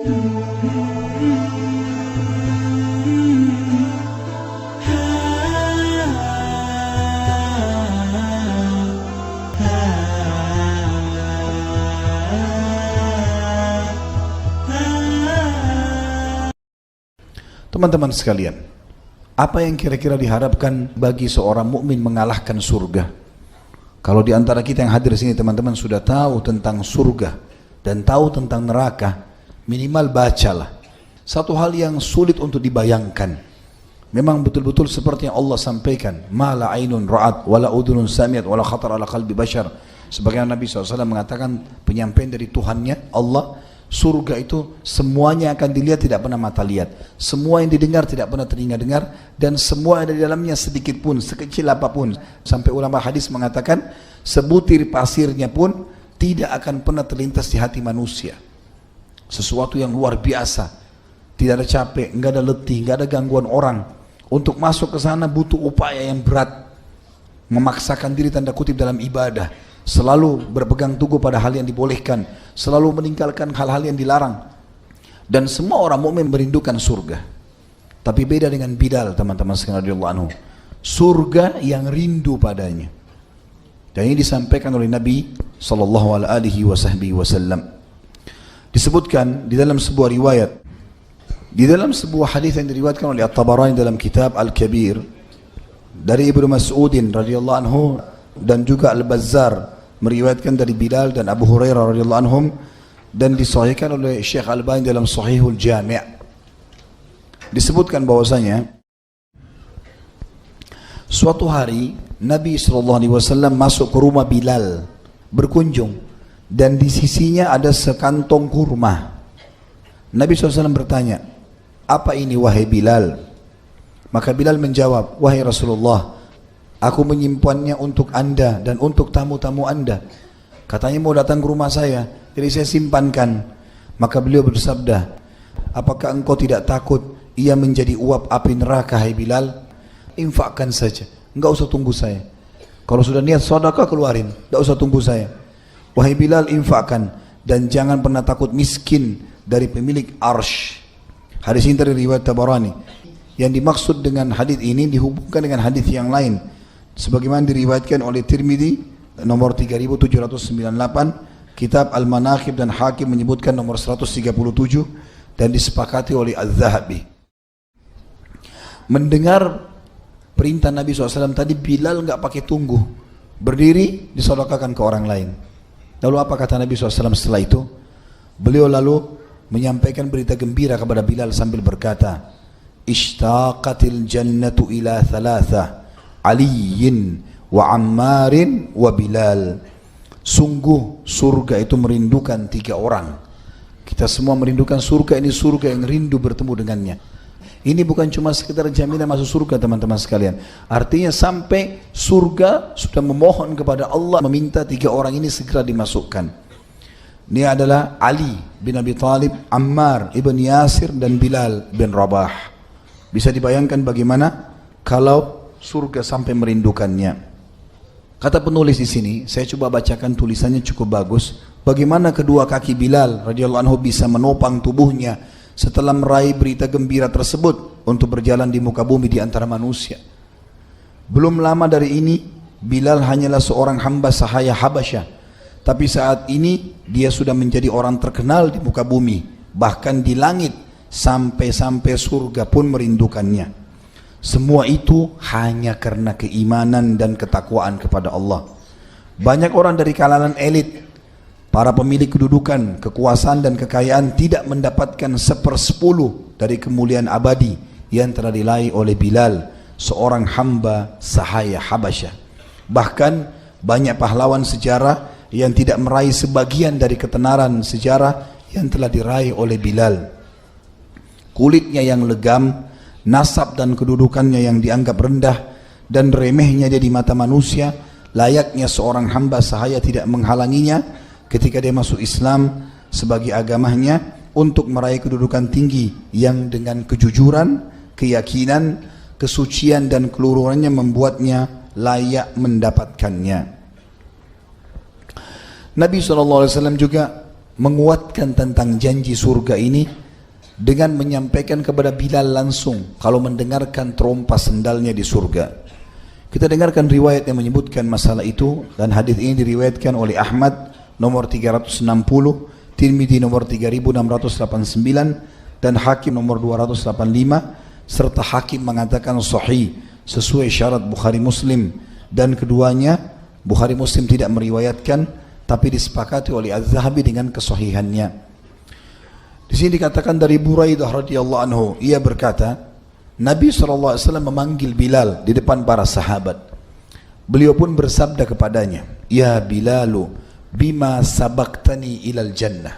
Teman-teman sekalian, apa yang kira-kira diharapkan bagi seorang mukmin mengalahkan surga? Kalau di antara kita yang hadir di sini teman-teman sudah tahu tentang surga dan tahu tentang neraka, minimal bacalah. Satu hal yang sulit untuk dibayangkan. Memang betul-betul seperti yang Allah sampaikan, ma la ainun ra'at wa la udhunun sami'at wa la khatar ala qalbi bashar. Sebagaimana Nabi SAW mengatakan penyampaian dari Tuhannya Allah, surga itu semuanya akan dilihat, tidak pernah mata lihat. Semua yang didengar tidak pernah telinga dengar. Dan semua yang ada di dalamnya sedikit pun, sekecil apapun. Sampai ulama hadis mengatakan sebutir pasirnya pun tidak akan pernah terlintas di hati manusia. Sesuatu yang luar biasa. Tidak ada capek, nggak ada letih, nggak ada gangguan orang. Untuk masuk ke sana butuh upaya yang berat. Memaksakan diri tanda kutip dalam ibadah. Selalu berpegang teguh pada hal yang dibolehkan, selalu meninggalkan hal-hal yang dilarang. Dan semua orang mukmin merindukan surga. Tapi beda dengan Bilal, teman-teman sekalian radhiyallahu anhu. Surga yang rindu padanya. Dan ini disampaikan oleh Nabi sallallahu alaihi wasallam. Disebutkan di dalam sebuah riwayat, di dalam sebuah hadis yang diriwayatkan oleh At-Tabarani dalam kitab Al-Kabir dari Ibnu Mas'udin radhiyallahu anhu, dan juga Al-Bazzar meriwayatkan dari Bilal dan Abu Hurairah radhiyallahu anhum, dan disahihkan oleh Syekh Al-Albani dalam Sahihul Jami'. Disebutkan bahwasanya suatu hari Nabi SAW masuk ke rumah Bilal berkunjung, dan di sisinya ada sekantong kurma. Nabi SAW bertanya, "Apa ini wahai Bilal?" Maka Bilal menjawab, "Wahai Rasulullah, aku menyimpannya untuk anda dan untuk tamu-tamu anda. Katanya mau datang ke rumah saya, jadi saya simpankan." Maka beliau bersabda, "Apakah engkau tidak takut ia menjadi uap api neraka, hai Bilal? Infakkan saja, enggak usah tunggu saya. Kalau sudah niat sedekah keluarin, enggak usah tunggu saya. Wahai Bilal, infakkan dan jangan pernah takut miskin dari pemilik arsy." Hadis ini dari riwayat Tabarani. Yang dimaksud dengan hadis ini dihubungkan dengan hadis yang lain, sebagaimana diriwayatkan oleh Tirmidzi nomor 3798, kitab Al-Manaqib, dan Hakim menyebutkan nomor 137, dan disepakati oleh Az-Zahabi. Mendengar perintah Nabi SAW tadi, Bilal nggak pakai tunggu, berdiri disedekahkan ke orang lain. Lalu apa kata Nabi SAW setelah itu? Beliau lalu menyampaikan berita gembira kepada Bilal sambil berkata, "Ishtaqatil jannatu ila thalatha, Aliyin wa Ammarin wa Bilal." Sungguh surga itu merindukan 3 orang. Kita semua merindukan surga, ini surga yang rindu bertemu dengannya. Ini bukan cuma sekedar jaminan masuk surga teman-teman sekalian. Artinya sampai surga sudah memohon kepada Allah, meminta 3 orang ini segera dimasukkan. Ini adalah Ali bin Abi Thalib, Ammar ibn Yasir, dan Bilal bin Rabah. Bisa dibayangkan bagaimana kalau surga sampai merindukannya. Kata penulis di sini, saya coba bacakan tulisannya, cukup bagus. Bagaimana kedua kaki Bilal radhiyallahu anhu bisa menopang tubuhnya setelah meraih berita gembira tersebut untuk berjalan di muka bumi di antara manusia. Belum lama dari ini, Bilal hanyalah seorang hamba sahaya Habasyah, tapi saat ini dia sudah menjadi orang terkenal di muka bumi, bahkan di langit, sampai-sampai surga pun merindukannya. Semua itu hanya karena keimanan dan ketakwaan kepada Allah. Banyak orang dari kalangan elit, para pemilik kedudukan, kekuasaan dan kekayaan tidak mendapatkan 1/10 dari kemuliaan abadi yang telah diraih oleh Bilal, seorang hamba sahaya Habasyah. Bahkan banyak pahlawan sejarah yang tidak meraih sebagian dari ketenaran sejarah yang telah diraih oleh Bilal. Kulitnya yang legam, nasab dan kedudukannya yang dianggap rendah, dan remehnya dia di mata manusia, layaknya seorang hamba sahaya tidak menghalanginya ketika dia masuk Islam sebagai agamanya untuk meraih kedudukan tinggi yang dengan kejujuran, keyakinan, kesucian dan keluruhannya membuatnya layak mendapatkannya. Nabi SAW juga menguatkan tentang janji surga ini dengan menyampaikan kepada Bilal langsung kalau mendengarkan trompa sendalnya di surga. Kita dengarkan riwayat yang menyebutkan masalah itu, dan hadis ini diriwayatkan oleh Ahmad nomor 360, Tirmidzi nomor 3689 dan Hakim nomor 285, serta Hakim mengatakan sahih sesuai syarat Bukhari Muslim, dan keduanya Bukhari Muslim tidak meriwayatkan tapi disepakati oleh Az-Zahabi dengan kesahihannya. Di sini dikatakan dari Buraidah radhiyallahu anhu, ia berkata, Nabi SAW memanggil Bilal di depan para sahabat. Beliau pun bersabda kepadanya, Ya Bilalu, bima sabaktani ilal jannah.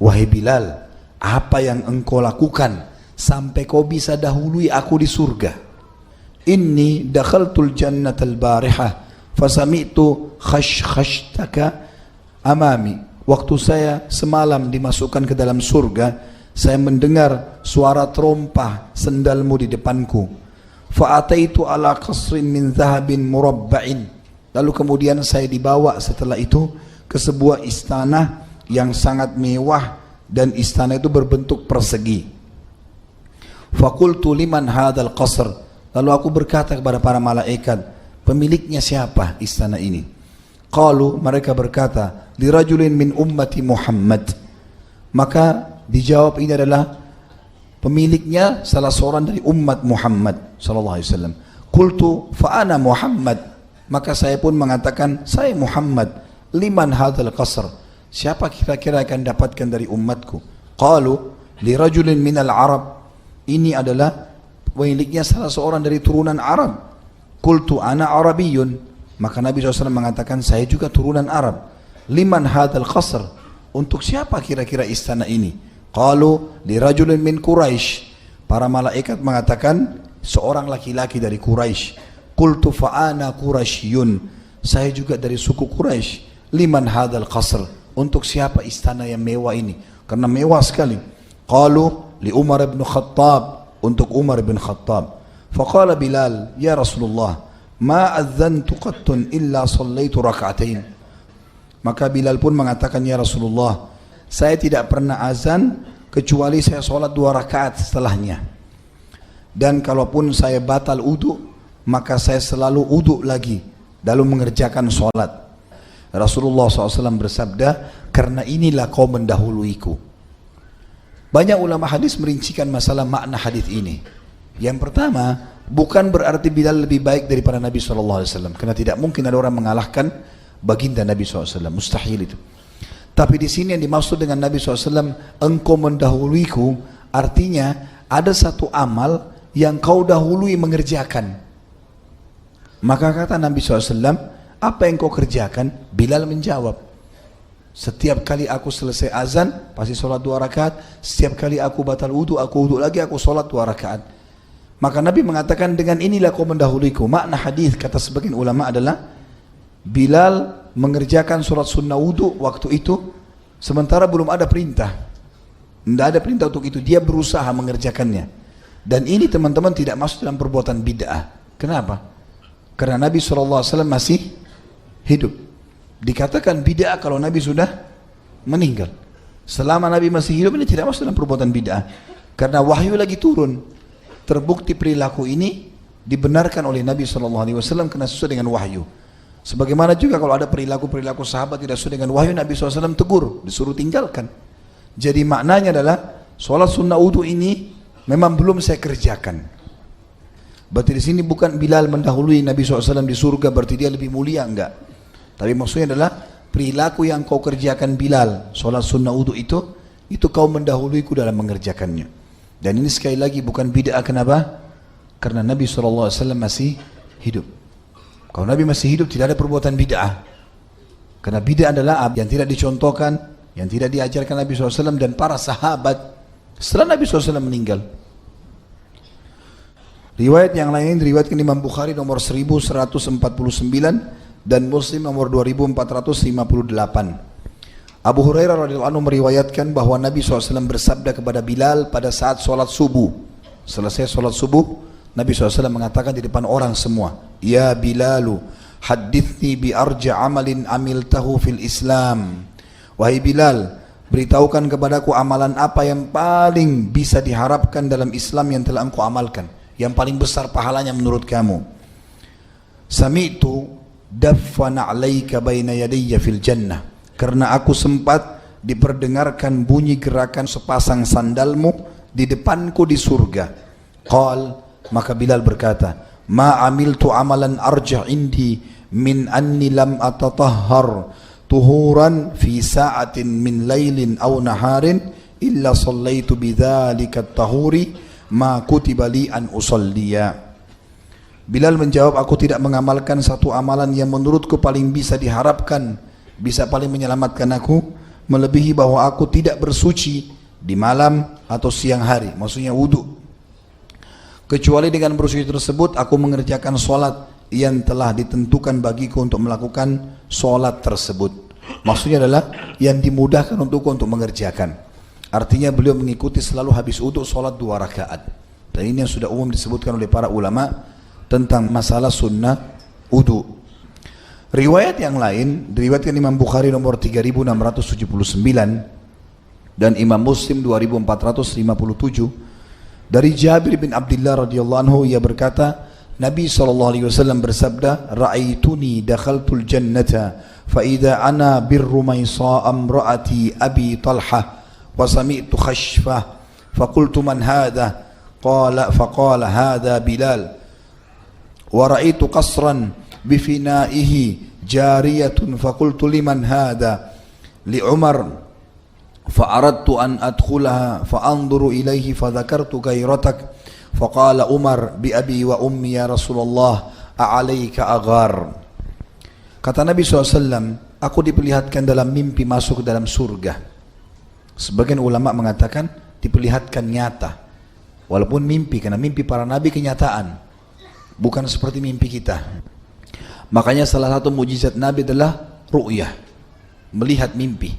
Wahai Bilal, apa yang engkau lakukan sampai kau bisa dahului aku di surga? Inni dakhaltul jannatal barihah fasami'tu khashkhashtaka amami. Waktu saya semalam dimasukkan ke dalam surga, saya mendengar suara terompah sendalmu di depanku. Fa'ataitu ala qasrin min zahabin murabba'in. Lalu kemudian saya dibawa setelah itu ke sebuah istana yang sangat mewah, dan istana itu berbentuk persegi. Faqultu liman hadzal qasr. Lalu aku berkata kepada para malaikat, pemiliknya siapa istana ini? Qalu, mereka berkata, lirajulin min ummati Muhammad. Maka dijawab, ini adalah pemiliknya salah seorang dari umat Muhammad sallallahu alaihi wasallam. Qultu fa ana Muhammad. Maka saya pun mengatakan, saya Muhammad. Liman hadzal qasr? Siapa kira-kira akan dapatkan dari umatku? Qalu li rajulin minal Arab. Ini adalah pemiliknya salah seorang dari turunan Arab. Qultu ana Arabiyyun. Maka Nabi SAW mengatakan, saya juga turunan Arab. Liman hadzal qasr? Untuk siapa kira-kira istana ini? Qalu li rajulin min Quraisy. Para malaikat mengatakan seorang laki-laki dari Quraisy. Qultu fa ana Quraisyun. Saya juga dari suku Quraisy. Liman hadzal qasr? Untuk siapa istana yang mewah ini? Karena mewah sekali. Qalu li Umar bin Khattab. Untuk Umar bin Khattab. Faqala Bilal, ya Rasulullah, ma adzantu qattun illa sallaitu rak'atain. Maka Bilal pun mengatakan, ya Rasulullah, saya tidak pernah azan kecuali saya sholat 2 rakaat setelahnya. Dan kalaupun saya batal wudu, maka saya selalu wudu lagi lalu mengerjakan sholat. Rasulullah SAW bersabda, karena inilah kau mendahuluiku. Banyak ulama hadis merincikan masalah makna hadis ini. Yang pertama, bukan berarti Bilal lebih baik daripada Nabi SAW, karena tidak mungkin ada orang mengalahkan baginda Nabi SAW, mustahil itu. Tapi di sini yang dimaksud dengan Nabi SAW, engkau mendahuluiku, artinya ada satu amal yang kau dahului mengerjakan. Maka kata Nabi SAW, apa yang kau kerjakan? Bilal menjawab, setiap kali aku selesai azan, pasti sholat 2 rakaat. Setiap kali aku batal wudu, aku wudu lagi, aku sholat 2 rakaat. Maka Nabi mengatakan, dengan inilah kau mendahuluiku. Makna hadis kata sebagian ulama adalah, Bilal mengerjakan sholat sunnah wudu waktu itu, sementara belum ada perintah. Tidak ada perintah untuk itu, dia berusaha mengerjakannya. Dan ini teman-teman tidak masuk dalam perbuatan bid'ah. Kenapa? Karena Nabi SAW masih hidup. Dikatakan bid'ah kalau Nabi sudah meninggal. Selama Nabi masih hidup ini tidak masuk dalam perbuatan bid'ah. Karena wahyu lagi turun. Terbukti perilaku ini dibenarkan oleh Nabi SAW karena sesuai dengan wahyu. Sebagaimana juga kalau ada perilaku-perilaku sahabat tidak sesuai dengan wahyu, Nabi SAW tegur, disuruh tinggalkan. Jadi maknanya adalah sholat sunnah wudu ini memang belum saya kerjakan. Berarti di sini bukan Bilal mendahului Nabi SAW di surga berarti dia lebih mulia, enggak. Tapi maksudnya adalah perilaku yang kau kerjakan Bilal, sholat sunnah wudu itu kau mendahuluiku dalam mengerjakannya. Dan ini sekali lagi bukan bid'ah. Kenapa? Karena Nabi SAW masih hidup. Kalau Nabi masih hidup tidak ada perbuatan bid'ah. Karena bid'ah adalah yang tidak dicontohkan, yang tidak diajarkan Nabi SAW dan para sahabat setelah Nabi SAW meninggal. Riwayat yang lain diriwayatkan Imam Bukhari nomor 1149 dan Muslim nomor 2458. Abu Hurairah radhiyallahu anhu meriwayatkan bahwa Nabi SAW bersabda kepada Bilal pada saat sholat subuh. Selesai sholat subuh, Nabi SAW mengatakan di depan orang semua, Ya Bilalu, hadithni bi arja amalin amiltahu fil Islam. Wahai Bilal, beritahukan kepadaku amalan apa yang paling bisa diharapkan dalam Islam yang telah engkau amalkan, yang paling besar pahalanya menurut kamu. Sami'tu daffana 'alaika baina yadayya fil jannah, karena aku sempat diperdengarkan bunyi gerakan sepasang sandalmu di depanku di surga. Qal, maka Bilal berkata, ma amiltu amalan arjah indi min anni lam atatahhar tuhuran fi sa'atin min lailin aw naharin illa sallaitu bidzalika at-tahuri ma kutiba li an usalliya. Bilal menjawab, aku tidak mengamalkan satu amalan yang menurutku paling bisa diharapkan, bisa paling menyelamatkan aku, melebihi bahwa aku tidak bersuci di malam atau siang hari, maksudnya wudu. Kecuali dengan bersuci tersebut aku mengerjakan solat yang telah ditentukan bagiku untuk melakukan solat tersebut. Maksudnya adalah yang dimudahkan untukku untuk mengerjakan. Artinya beliau mengikuti selalu habis wudu solat 2 rakaat. Dan ini yang sudah umum disebutkan oleh para ulama tentang masalah sunnah wudu. Riwayat yang lain diriwayatkan Imam Bukhari nomor 3679 dan Imam Muslim 2457 dari Jabir bin Abdullah radhiyallahu anhu, ia berkata, Nabi SAW bersabda, ra'aituni dakhaltul jannata fa idza ana birrumaysa amraati abi Talha wa sami'tu khashfah fa qultu man hadha faqala hadha Bilal wa ra'aitu qasran bifinaihi jariyatun faqultu liman hadha li Umar fa'aradtu an adkhulaha fa'anzuru ilaihi fadhakartu gairatak faqala Umar bi abi wa ummi ya Rasulullah a'alaika aghar. Kata Nabi SAW, aku diperlihatkan dalam mimpi masuk ke dalam surga. Sebagian ulama mengatakan diperlihatkan nyata, walaupun mimpi, karena mimpi para nabi kenyataan, bukan seperti mimpi kita. Makanya salah satu mujizat Nabi adalah ru'yah, melihat mimpi.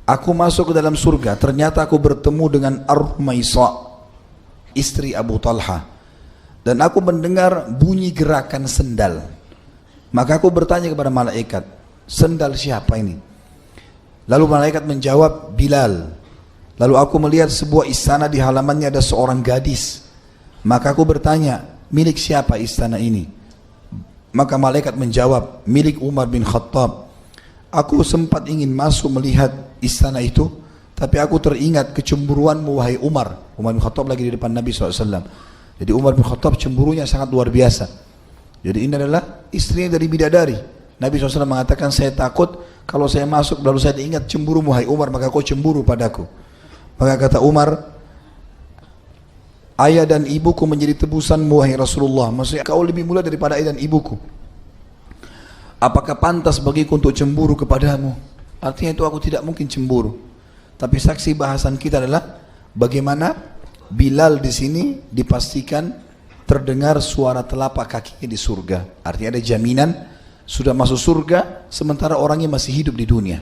Aku masuk ke dalam surga, ternyata aku bertemu dengan Ar-Rumaysa, istri Abu Talha, dan aku mendengar bunyi gerakan sendal. Maka aku bertanya kepada malaikat, sendal siapa ini? Lalu malaikat menjawab, Bilal. Lalu aku melihat sebuah istana, di halamannya ada seorang gadis. Maka aku bertanya, milik siapa istana ini? Maka malaikat menjawab, milik Umar bin Khattab. Aku sempat ingin masuk melihat istana itu, tapi aku teringat kecemburuanmu wahai Umar. Umar bin Khattab lagi di depan Nabi SAW. Jadi Umar bin Khattab cemburunya sangat luar biasa. Jadi ini adalah istrinya dari bidadari. Nabi SAW mengatakan, saya takut kalau saya masuk lalu saya ingat cemburu wahai Umar, maka kau cemburu padaku. Maka kata Umar, ayah dan ibuku menjadi tebusan wahai Rasulullah. Maksudnya kau lebih mulia daripada ayah dan ibuku. Apakah pantas bagiku untuk cemburu kepadamu? Artinya itu aku tidak mungkin cemburu. Tapi saksi bahasan kita adalah bagaimana Bilal di sini dipastikan terdengar suara telapak kakinya di surga. Artinya ada jaminan sudah masuk surga sementara orangnya masih hidup di dunia.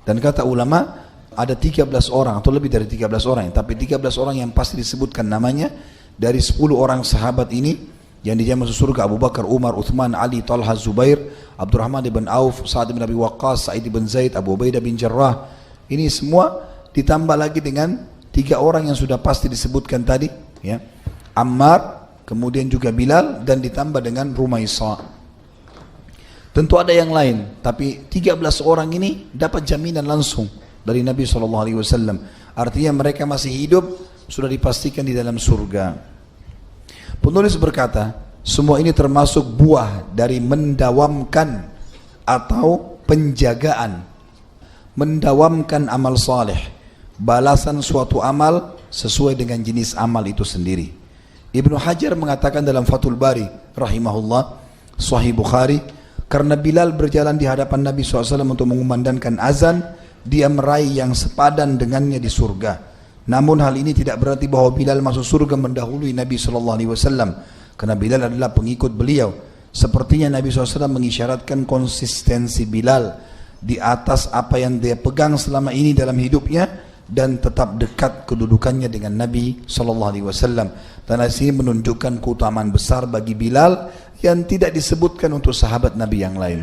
Dan kata ulama ada 13 orang atau lebih dari 13 orang, tapi 13 orang yang pasti disebutkan namanya dari 10 orang sahabat ini yang dijamin masuk surga: Abu Bakar, Umar, Uthman, Ali, Talha, Zubair, Abdurrahman bin Auf, Sa'ad bin Abi Waqqas, Sa'id bin Zaid, Abu Ubaidah bin Jarrah. Ini semua ditambah lagi dengan 3 orang yang sudah pasti disebutkan tadi, ya. Ammar, kemudian juga Bilal, dan ditambah dengan Rumaysa. Tentu ada yang lain, tapi 13 orang ini dapat jaminan langsung dari Nabi SAW. Artinya mereka masih hidup, sudah dipastikan di dalam surga. Penulis berkata, semua ini termasuk buah dari mendawamkan atau penjagaan, mendawamkan amal saleh, balasan suatu amal sesuai dengan jenis amal itu sendiri. Ibnu Hajar mengatakan dalam Fathul Bari rahimahullah, Sahih Bukhari, karena Bilal berjalan di hadapan Nabi SAW untuk mengumandangkan azan, dia meraih yang sepadan dengannya di surga. Namun hal ini tidak berarti bahwa Bilal masuk surga mendahului Nabi SAW, karena Bilal adalah pengikut beliau. Sepertinya Nabi SAW mengisyaratkan konsistensi Bilal di atas apa yang dia pegang selama ini dalam hidupnya, dan tetap dekat kedudukannya dengan Nabi SAW. Dan di sini menunjukkan keutamaan besar bagi Bilal yang tidak disebutkan untuk sahabat Nabi yang lain.